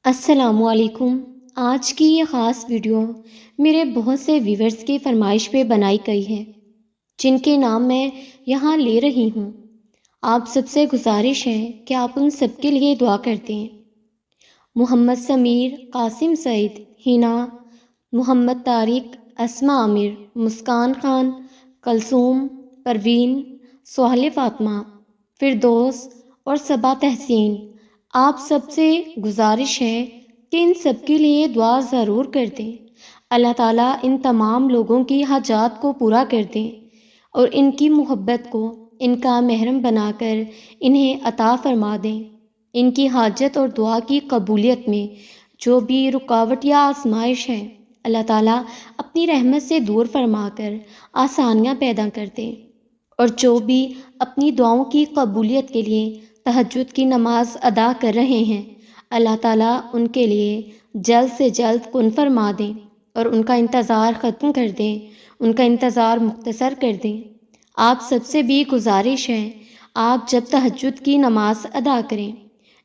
السلام علیکم۔ آج کی یہ خاص ویڈیو میرے بہت سے ویورز کی فرمائش پہ بنائی گئی ہے، جن کے نام میں یہاں لے رہی ہوں۔ آپ سب سے گزارش ہے کہ آپ ان سب کے لیے دعا کرتے ہیں۔ محمد سمیر، قاسم سعید، ہینا، محمد طارق، اسما عامر، مسکان خان، کلثوم، پروین، سہیل فاطمہ، فردوس اور صبا تحسین۔ آپ سب سے گزارش ہے کہ ان سب کے لیے دعا ضرور کر دیں۔ اللہ تعالیٰ ان تمام لوگوں کی حاجات کو پورا کر دیں اور ان کی محبت کو ان کا محرم بنا کر انہیں عطا فرما دیں۔ ان کی حاجت اور دعا کی قبولیت میں جو بھی رکاوٹ یا آزمائش ہے، اللہ تعالیٰ اپنی رحمت سے دور فرما کر آسانیاں پیدا کر دیں، اور جو بھی اپنی دعاؤں کی قبولیت کے لیے تہجد کی نماز ادا کر رہے ہیں، اللہ تعالیٰ ان کے لیے جلد سے جلد کن فرما دیں اور ان کا انتظار ختم کر دیں، ان کا انتظار مختصر کر دیں۔ آپ سب سے بھی گزارش ہے، آپ جب تہجد کی نماز ادا کریں،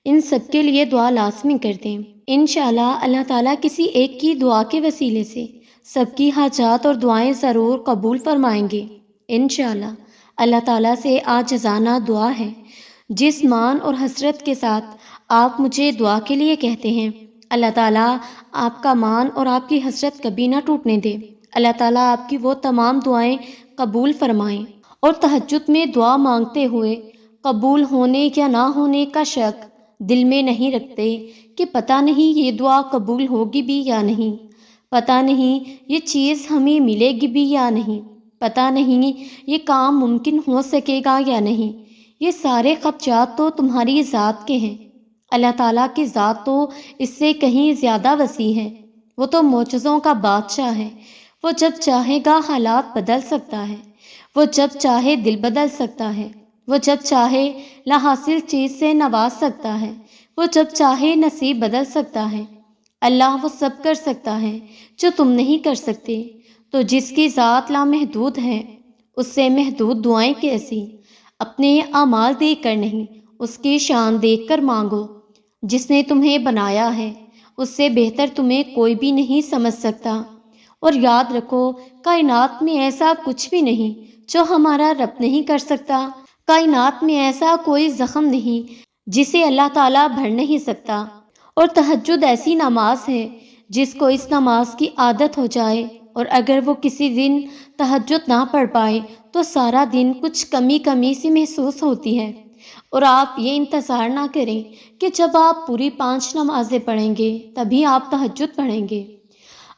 ان سب کے لیے دعا لازمی کر دیں۔ انشاءاللہ اللہ تعالیٰ کسی ایک کی دعا کے وسیلے سے سب کی حاجات اور دعائیں ضرور قبول فرمائیں گے انشاءاللہ۔ اللہ تعالیٰ سے عاجزانہ دعا ہے، جس مان اور حسرت کے ساتھ آپ مجھے دعا کے لیے کہتے ہیں، اللہ تعالیٰ آپ کا مان اور آپ کی حسرت کبھی نہ ٹوٹنے دے۔ اللہ تعالیٰ آپ کی وہ تمام دعائیں قبول فرمائیں، اور تہجد میں دعا مانگتے ہوئے قبول ہونے یا نہ ہونے کا شک دل میں نہیں رکھتے کہ پتہ نہیں یہ دعا قبول ہوگی بھی یا نہیں، پتہ نہیں یہ چیز ہمیں ملے گی بھی یا نہیں، پتہ نہیں یہ کام ممکن ہو سکے گا یا نہیں۔ یہ سارے خدشات تو تمہاری ذات کے ہیں۔ اللہ تعالیٰ کی ذات تو اس سے کہیں زیادہ وسیع ہے۔ وہ تو معجزوں کا بادشاہ ہے۔ وہ جب چاہے گا حالات بدل سکتا ہے، وہ جب چاہے دل بدل سکتا ہے، وہ جب چاہے لا حاصل چیز سے نواز سکتا ہے، وہ جب چاہے نصیب بدل سکتا ہے۔ اللہ وہ سب کر سکتا ہے جو تم نہیں کر سکتے۔ تو جس کی ذات لامحدود ہے، اس سے محدود دعائیں کیسی؟ اپنے اعمال دیکھ کر نہیں، اس کی شان دیکھ کر مانگو۔ جس نے تمہیں بنایا ہے، اس سے بہتر تمہیں کوئی بھی نہیں سمجھ سکتا۔ اور یاد رکھو، کائنات میں ایسا کچھ بھی نہیں جو ہمارا رب نہیں کر سکتا۔ کائنات میں ایسا کوئی زخم نہیں جسے اللہ تعالیٰ بھر نہیں سکتا۔ اور تہجد ایسی نماز ہے جس کو اس نماز کی عادت ہو جائے، اور اگر وہ کسی دن تہجد نہ پڑھ پائے تو سارا دن کچھ کمی کمی سی محسوس ہوتی ہے۔ اور آپ یہ انتظار نہ کریں کہ جب آپ پوری 5 نمازیں پڑھیں گے تبھی آپ تہجد پڑھیں گے۔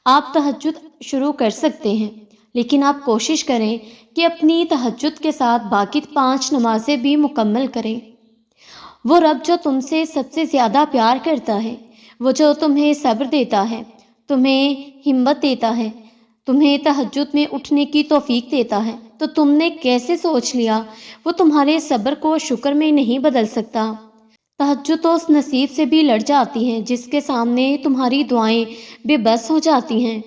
آپ تہجد شروع کر سکتے ہیں، لیکن آپ کوشش کریں کہ اپنی تہجد کے ساتھ باقی 5 نمازیں بھی مکمل کریں۔ وہ رب جو تم سے سب سے زیادہ پیار کرتا ہے، وہ جو تمہیں صبر دیتا ہے، تمہیں ہمت دیتا ہے، تمہیں تہجد میں اٹھنے کی توفیق دیتا ہے، تو تم نے کیسے سوچ لیا وہ تمہارے صبر کو شکر میں نہیں بدل سکتا؟ تہجد تو اس نصیب سے بھی لڑ جاتی ہیں جس کے سامنے تمہاری دعائیں بے بس ہو جاتی ہیں۔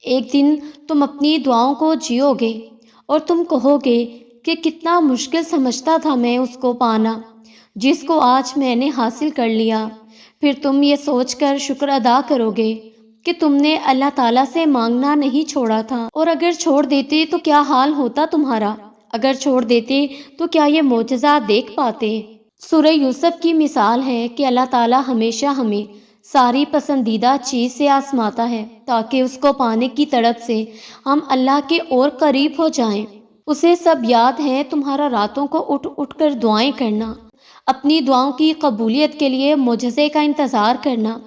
ایک دن تم اپنی دعاؤں کو جیو گے اور تم کہو گے کہ کتنا مشکل سمجھتا تھا میں اس کو پانا جس کو آج میں نے حاصل کر لیا۔ پھر تم یہ سوچ کر شکر ادا کرو گے کہ تم نے اللہ تعالیٰ سے مانگنا نہیں چھوڑا تھا، اور اگر چھوڑ دیتے تو کیا حال ہوتا تمہارا؟ اگر چھوڑ دیتے تو کیا یہ معجزہ دیکھ پاتے؟ سورہ یوسف کی مثال ہے کہ اللہ تعالیٰ ہمیشہ ہمیں ساری پسندیدہ چیز سے آزماتا ہے تاکہ اس کو پانے کی تڑپ سے ہم اللہ کے اور قریب ہو جائیں۔ اسے سب یاد ہے، تمہارا راتوں کو اٹھ اٹھ کر دعائیں کرنا، اپنی دعاؤں کی قبولیت کے لیے معجزے کا انتظار کرنا۔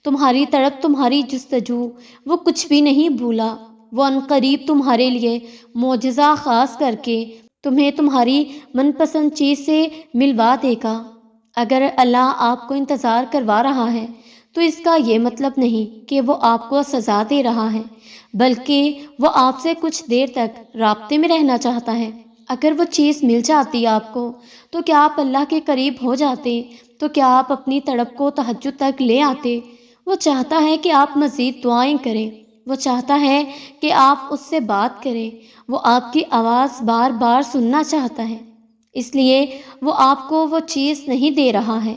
تمہاری تڑپ، تمہاری جستجو، وہ کچھ بھی نہیں بھولا۔ وہ عنقریب تمہارے لیے معجزہ خاص کر کے تمہیں تمہاری من پسند چیز سے ملوا دے گا۔ اگر اللہ آپ کو انتظار کروا رہا ہے تو اس کا یہ مطلب نہیں کہ وہ آپ کو سزا دے رہا ہے، بلکہ وہ آپ سے کچھ دیر تک رابطے میں رہنا چاہتا ہے۔ اگر وہ چیز مل جاتی آپ کو تو کیا آپ اللہ کے قریب ہو جاتے؟ تو کیا آپ اپنی تڑپ کو تہجد تک لے آتے؟ وہ چاہتا ہے کہ آپ مزید دعائیں کریں، وہ چاہتا ہے کہ آپ اس سے بات کریں، وہ آپ کی آواز بار بار سننا چاہتا ہے، اس لیے وہ آپ کو وہ چیز نہیں دے رہا ہے۔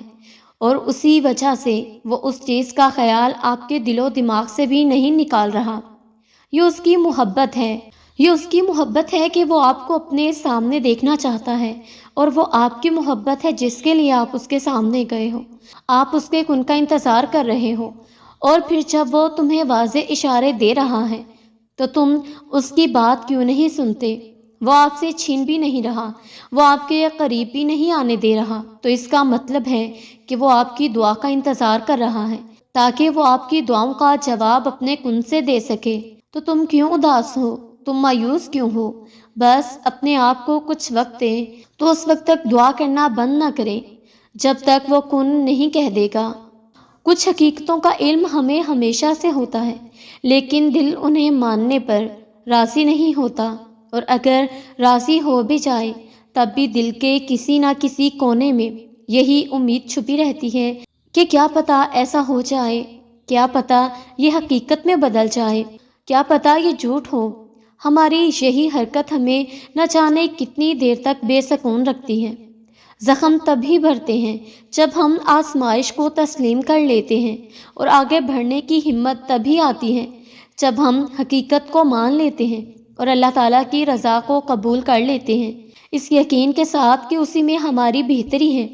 اور اسی وجہ سے وہ اس چیز کا خیال آپ کے دل و دماغ سے بھی نہیں نکال رہا۔ یہ اس کی محبت ہے، یہ اس کی محبت ہے کہ وہ آپ کو اپنے سامنے دیکھنا چاہتا ہے، اور وہ آپ کی محبت ہے جس کے لیے آپ اس کے سامنے گئے ہو۔ آپ اس کے کن کا انتظار کر رہے ہو، اور پھر جب وہ تمہیں واضح اشارے دے رہا ہے تو تم اس کی بات کیوں نہیں سنتے؟ وہ آپ سے چھین بھی نہیں رہا، وہ آپ کے قریب بھی نہیں آنے دے رہا، تو اس کا مطلب ہے کہ وہ آپ کی دعا کا انتظار کر رہا ہے تاکہ وہ آپ کی دعاؤں کا جواب اپنے کن سے دے سکے۔ تو تم کیوں اداس ہو؟ تم مایوس کیوں ہو؟ بس اپنے آپ کو کچھ وقت دیں، تو اس وقت تک دعا کرنا بند نہ کریں جب تک وہ کن نہیں کہہ دے گا۔ کچھ حقیقتوں کا علم ہمیں ہمیشہ سے ہوتا ہے، لیکن دل انہیں ماننے پر راضی نہیں ہوتا، اور اگر راضی ہو بھی جائے تب بھی دل کے کسی نہ کسی کونے میں یہی امید چھپی رہتی ہے کہ کیا پتہ ایسا ہو جائے، کیا پتہ یہ حقیقت میں بدل جائے، کیا پتہ یہ جھوٹ ہو۔ ہماری یہی حرکت ہمیں نہ جانے کتنی دیر تک بے سکون رکھتی ہے۔ زخم تبھی بھرتے ہیں جب ہم آزمائش کو تسلیم کر لیتے ہیں، اور آگے بڑھنے کی ہمت تبھی آتی ہے جب ہم حقیقت کو مان لیتے ہیں اور اللہ تعالیٰ کی رضا کو قبول کر لیتے ہیں، اس یقین کے ساتھ کہ اسی میں ہماری بہتری ہے۔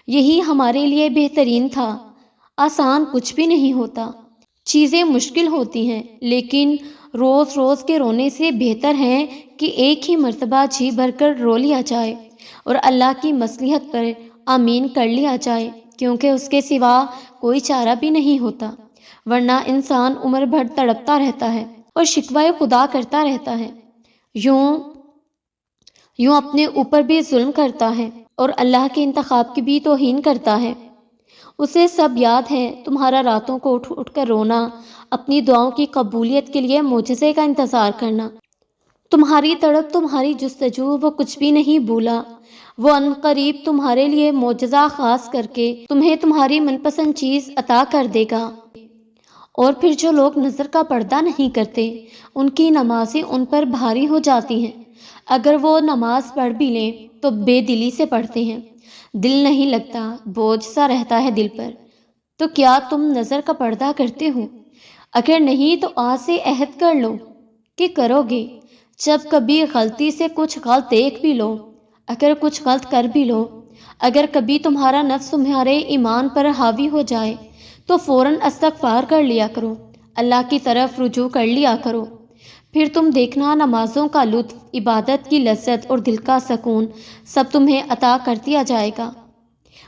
یہی ہمارے لیے بہترین تھا۔ آسان کچھ بھی نہیں ہوتا، چیزیں مشکل ہوتی ہیں، لیکن روز روز کے رونے سے بہتر ہے کہ ایک ہی مرتبہ جی بھر کر رو لیا جائے اور اللہ کی مصلحت پر آمین کر لیا جائے، کیونکہ اس کے سوا کوئی چارہ بھی نہیں ہوتا، ورنہ انسان عمر بھر تڑپتا رہتا ہے اور شکوہ خدا کرتا رہتا ہے، یوں اپنے اوپر بھی ظلم کرتا ہے اور اللہ کے انتخاب کی بھی توہین کرتا ہے۔ اسے سب یاد ہے، تمہارا راتوں کو اٹھ اٹھ کر رونا، اپنی دعاؤں کی قبولیت کے لیے معجزے کا انتظار کرنا، تمہاری تڑپ، تمہاری جستجو، وہ کچھ بھی نہیں بھولا۔ وہ عنقریب تمہارے لیے معجزہ خاص کر کے تمہیں تمہاری من پسند چیز عطا کر دے گا۔ اور پھر جو لوگ نظر کا پردہ نہیں کرتے، ان کی نمازیں ان پر بھاری ہو جاتی ہیں۔ اگر وہ نماز پڑھ بھی لیں تو بے دلی سے پڑھتے ہیں، دل نہیں لگتا، بوجھ سا رہتا ہے دل پر۔ تو کیا تم نظر کا پردہ کرتے ہو؟ اگر نہیں تو آج سے عہد کر لو کہ کرو گے۔ جب کبھی غلطی سے کچھ غلط دیکھ بھی لو، اگر کچھ غلط کر بھی لو، اگر کبھی تمہارا نفس تمہارے ایمان پر حاوی ہو جائے تو فوراً استغفار کر لیا کرو، اللہ کی طرف رجوع کر لیا کرو۔ پھر تم دیکھنا نمازوں کا لطف، عبادت کی لذت اور دل کا سکون سب تمہیں عطا کر دیا جائے گا۔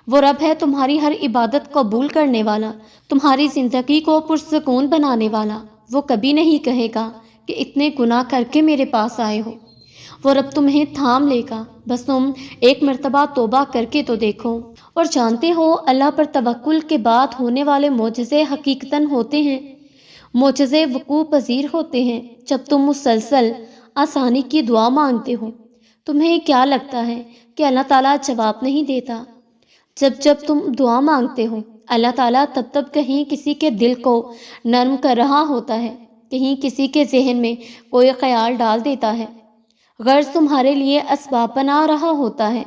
وہ رب ہے تمہاری ہر عبادت قبول کرنے والا، تمہاری زندگی کو پرسکون بنانے والا۔ وہ کبھی نہیں کہے گا کہ اتنے گناہ کر کے میرے پاس آئے ہو۔ وہ رب تمہیں تھام لے گا، بس تم ایک مرتبہ توبہ کر کے تو دیکھو۔ اور جانتے ہو، اللہ پر توکل کے بعد ہونے والے معجزے حقیقتاً ہوتے ہیں، معجزے وقوع پذیر ہوتے ہیں جب تم مسلسل آسانی کی دعا مانگتے ہو۔ تمہیں کیا لگتا ہے کہ اللہ تعالیٰ جواب نہیں دیتا؟ جب تم دعا مانگتے ہو، اللہ تعالیٰ تب کہیں کسی کے دل کو نرم کر رہا ہوتا ہے، کہیں کسی کے ذہن میں کوئی خیال ڈال دیتا ہے، غرض تمہارے لیے اسباب بنا رہا ہوتا ہے۔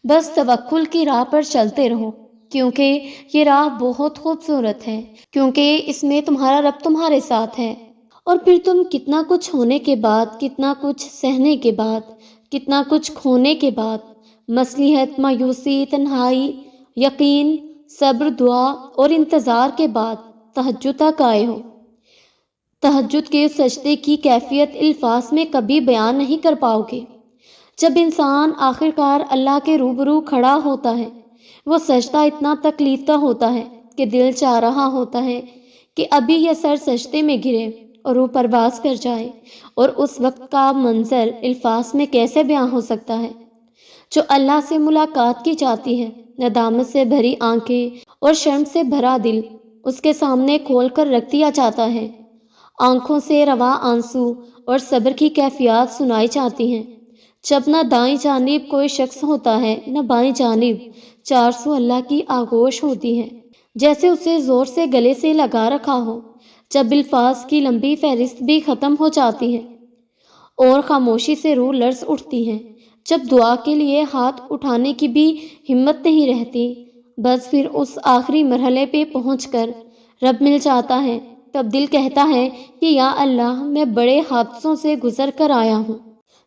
بس توکل کی راہ پر چلتے رہو، کیونکہ یہ راہ بہت خوبصورت ہے، کیونکہ اس میں تمہارا رب تمہارے ساتھ ہے۔ اور پھر تم کتنا کچھ ہونے کے بعد، کتنا کچھ سہنے کے بعد، کتنا کچھ کھونے کے بعد، مصلحت، مایوسی، تنہائی، یقین، صبر، دعا اور انتظار کے بعد تہجد تک آئے ہو۔ تہجد کے سجدے کی کیفیت الفاظ میں کبھی بیان نہیں کر پاؤ گے۔ جب انسان آخرکار اللہ کے روبرو کھڑا ہوتا ہے، وہ سجدہ اتنا تکلیف دہ ہوتا ہے کہ دل چاہ رہا ہوتا ہے کہ ابھی یہ سر سجدے میں گرے اور روح پرواز کر جائے، اور اس وقت کا منظر الفاظ میں کیسے بیان ہو سکتا ہے؟ جو اللہ سے ملاقات کی جاتی ہے، ندامت سے بھری آنکھیں اور شرم سے بھرا دل اس کے سامنے کھول کر رکھ دیا جاتا ہے، آنکھوں سے رواں آنسو اور صبر کی کیفیات سنائی جاتی ہیں، جب نہ دائیں جانب کوئی شخص ہوتا ہے، نہ بائیں جانب 400 اللہ کی آغوش ہوتی ہے، جیسے اسے زور سے گلے سے لگا رکھا ہو، جب الفاظ کی لمبی فہرست بھی ختم ہو جاتی ہے اور خاموشی سے روح لرز اٹھتی ہے، جب دعا کے لیے ہاتھ اٹھانے کی بھی ہمت نہیں رہتی، بس پھر اس آخری مرحلے پہ پہنچ کر رب مل جاتا ہے، تب دل کہتا ہے کہ یا اللہ میں بڑے حادثوں سے گزر کر آیا ہوں،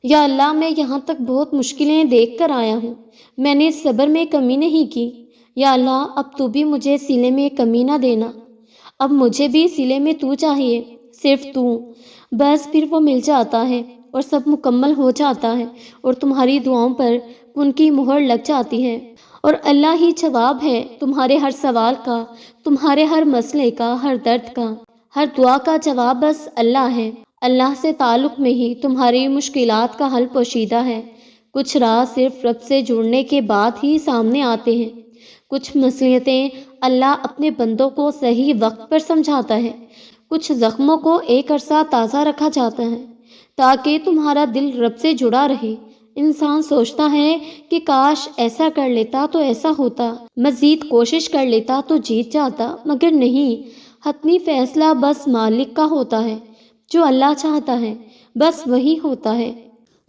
یا اللہ میں یہاں تک بہت مشکلیں دیکھ کر آیا ہوں، میں نے صبر میں کمی نہیں کی، یا اللہ اب تو بھی مجھے سلے میں کمی نہ دینا، اب مجھے بھی سلے میں تو چاہیے، صرف تو۔ بس پھر وہ مل جاتا ہے اور سب مکمل ہو جاتا ہے اور تمہاری دعاؤں پر ان کی مہر لگ جاتی ہے، اور اللہ ہی جواب ہے تمہارے ہر سوال کا، تمہارے ہر مسئلے کا، ہر درد کا، ہر دعا کا جواب بس اللہ ہے۔ اللہ سے تعلق میں ہی تمہاری مشکلات کا حل پوشیدہ ہے۔ کچھ راز صرف رب سے جڑنے کے بعد ہی سامنے آتے ہیں، کچھ مصلحتیں اللہ اپنے بندوں کو صحیح وقت پر سمجھاتا ہے، کچھ زخموں کو ایک عرصہ تازہ رکھا جاتا ہے تاکہ تمہارا دل رب سے جڑا رہے۔ انسان سوچتا ہے کہ کاش ایسا کر لیتا تو ایسا ہوتا، مزید کوشش کر لیتا تو جیت جاتا، مگر نہیں، حتمی فیصلہ بس مالک کا ہوتا ہے، جو اللہ چاہتا ہے بس وہی ہوتا ہے۔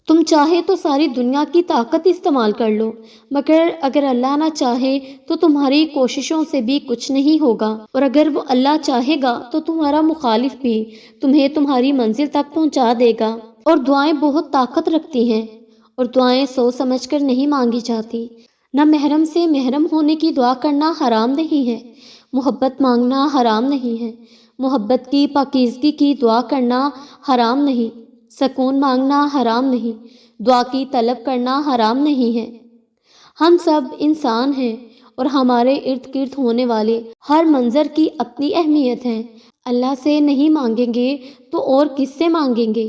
تم چاہے تو ساری دنیا کی طاقت استعمال کر لو، مگر اگر اللہ نہ چاہے تو تمہاری کوششوں سے بھی کچھ نہیں ہوگا، اور اگر وہ اللہ چاہے گا تو تمہارا مخالف بھی تمہیں تمہاری منزل تک پہنچا دے گا۔ اور دعائیں بہت طاقت رکھتی ہیں، اور دعائیں سوچ سمجھ کر نہیں مانگی جاتی۔ نہ محرم سے محرم ہونے کی دعا کرنا حرام نہیں ہے، محبت مانگنا حرام نہیں ہے، محبت کی پاکیزگی کی دعا کرنا حرام نہیں، سکون مانگنا حرام نہیں، دعا کی طلب کرنا حرام نہیں ہے۔ ہم سب انسان ہیں اور ہمارے ارد گرد ہونے والے ہر منظر کی اپنی اہمیت ہے۔ اللہ سے نہیں مانگیں گے تو اور کس سے مانگیں گے؟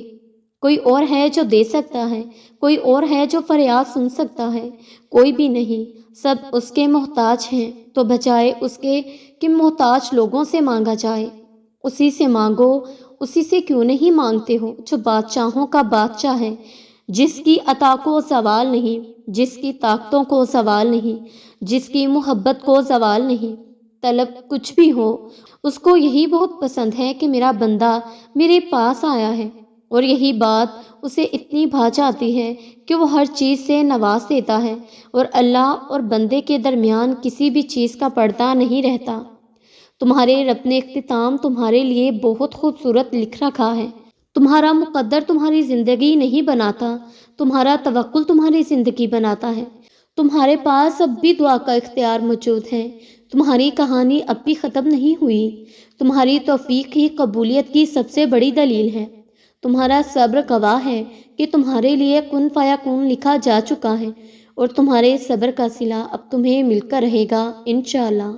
کوئی اور ہے جو دے سکتا ہے، کوئی اور ہے جو فریاد سن سکتا ہے؟ کوئی بھی نہیں، سب اس کے محتاج ہیں، تو بجائے اس کے کہ محتاج لوگوں سے مانگا جائے، اسی سے مانگو۔ اسی سے کیوں نہیں مانگتے ہو جو بادشاہوں کا بادشاہ ہے، جس کی عطا کو زوال نہیں، جس کی طاقتوں کو زوال نہیں، جس کی محبت کو زوال نہیں۔ طلب کچھ بھی ہو، اس کو یہی بہت پسند ہے کہ میرا بندہ میرے پاس آیا ہے، اور یہی بات اسے اتنی بھا جاتی ہے کہ وہ ہر چیز سے نواز دیتا ہے، اور اللہ اور بندے کے درمیان کسی بھی چیز کا پردہ نہیں رہتا۔ تمہارے رب نے اختتام تمہارے لیے بہت خوبصورت لکھ رکھا ہے۔ تمہارا مقدر تمہاری زندگی نہیں بناتا، تمہارا توکل تمہاری زندگی بناتا ہے۔ تمہارے پاس اب بھی دعا کا اختیار موجود ہے، تمہاری کہانی اب بھی ختم نہیں ہوئی، تمہاری توفیق ہی قبولیت کی سب سے بڑی دلیل ہے۔ تمہارا صبر گواہ ہے کہ تمہارے لیے کن فیکون لکھا جا چکا ہے، اور تمہارے صبر کا صلہ اب تمہیں مل کر رہے گا انشاءاللہ۔